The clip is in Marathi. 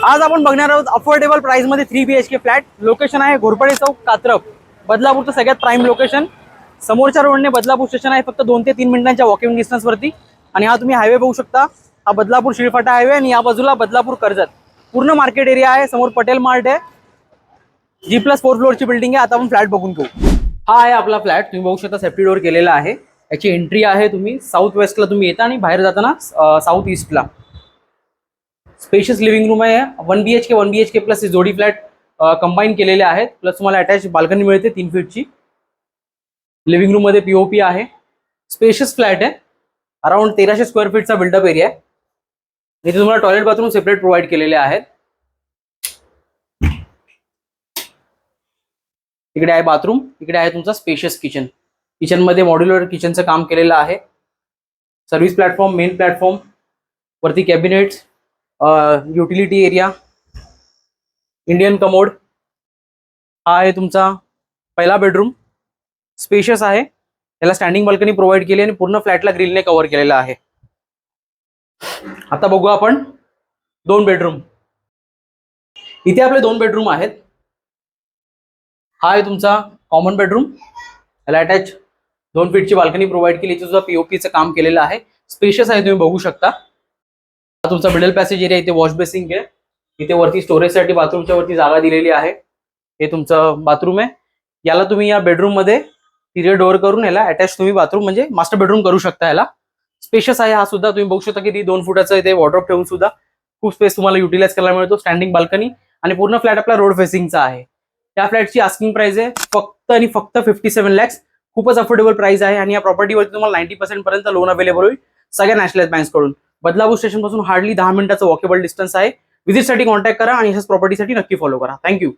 आज आपण बघणार आहोत अफोर्डेबल प्राइस मध्ये 3 BHK फ्लॅट. लोकेशन आहे घोरपडे चौक, कात्रप, बदलापूरचं सगळ्यात प्राइम लोकेशन. समोरच्या रोडने बदलापूर स्टेशन आहे, फक्त 2 ते 3 मिनिटांच्या वॉकिंग डिस्टन्स वरती. आणि हा तुम्ही हायवे बघू शकता, हा बदलापूर शिळफाटा हायवे आणि या बाजूला बदलापूर कर्जत पूर्ण मार्केट एरिया आहे. समोर पटेल मार्ट आहे, G+4 फ्लोअरची बिल्डिंग आहे. आता आपण फ्लॅट बघून घेऊ. हा आहे आपला फ्लॅट, तुम्ही बघू शकता सेफ्टी डोर केलेला आहे. याची एंट्री आहे, तुम्ही साऊथ वेस्टला तुम्ही येता आणि बाहेर जाताना साऊथ ईस्टला. स्पेशियस लिव्हिंग रूम आहे. 1 BHK प्लस जोडी फ्लॅट कंबाईन केलेले आहेत. प्लस तुम्हाला अटॅच बाल्कनी मिळते 3 फीटची. लिव्हिंग रूम मध्ये POP आहे. स्पेशियस फ्लॅट आहे, अराउंड 1300 स्क्वेअर फीटचा बिल्डअप एरिया आहे. इथे तुम्हाला टॉयलेट बाथरूम सेपरेट प्रोव्हाइड केलेले आहेत. इकडे आहे बाथरूम, इकडे आहे तुमचा स्पेशियस किचन. किचन मध्ये मॉड्युलर किचनचं काम केलेलं आहे. सर्व्हिस प्लॅटफॉर्म, मेन प्लॅटफॉर्म, वरती cabinets, utility area, Indian commode. हा आहे तुमचा पहिला बेडरूम. स्पेशियस आहे, त्याला स्टँडिंग बाल्कनी प्रोव्हाइड केली आणि पूर्ण फ्लॅटला ग्रिलने कव्हर केलेला आहे. आता बघू आपण 2 बेडरूम. इथे आपले 2 बेडरूम आहेत. हा आहे तुमचा कॉमन बेडरूम, त्याला अटॅच 2 फीटची बाल्कनी प्रोव्हाइड केली. इथे सुद्धा POPचं काम केलेलं आहे. स्पेशियस आहे, तुम्ही बघू शकता. हा तुमचा मिडल पॅसेज एरिया, इथे वॉश बेसिंग आहे. इथे वरती स्टोरेजसाठी बाथरूमच्या वरती जागा दिलेली आहे. हे तुमचं बाथरूम आहे. याला तुम्ही या बेडरूम मध्ये तिथे डोअर करून याला अटॅच तुम्ही बाथरूम म्हणजे मास्टर बेडरूम करू शकता. याला स्पेशियस आहे हा सुद्धा. तुम्ही बघू शकता की 2 फुटाचं इथे वॉर्डरोब ठेवून सुद्धा खूप स्पेस तुम्हाला युटिलाइज करायला मिळतो. स्टँडिंग बाल्कनी आणि पूर्ण फ्लॅट आपला रोड फेसिंगचा आहे. त्या फ्लॅटची आस्किंग प्राइस आहे फक्त आणि फक्त 57 lakhs. खूपच अफोर्डेबल प्राइस आहे आणि या प्रॉपर्टीवरती तुम्हाला 90% पर्यंत लोन अवेलेबल होईल सगळ्या नॅशनलाइज बँक्स कडून. बदलापूर स्टेशन पासून हार्डली 10 मिनिटाचं वॉकेबल डिस्टन्स आहे. व्हिजिटसाठी कॉन्टॅक्ट करा आणि ह्याच प्रॉपर्टीसाठी नक्की फॉलो करा. थँक्यू.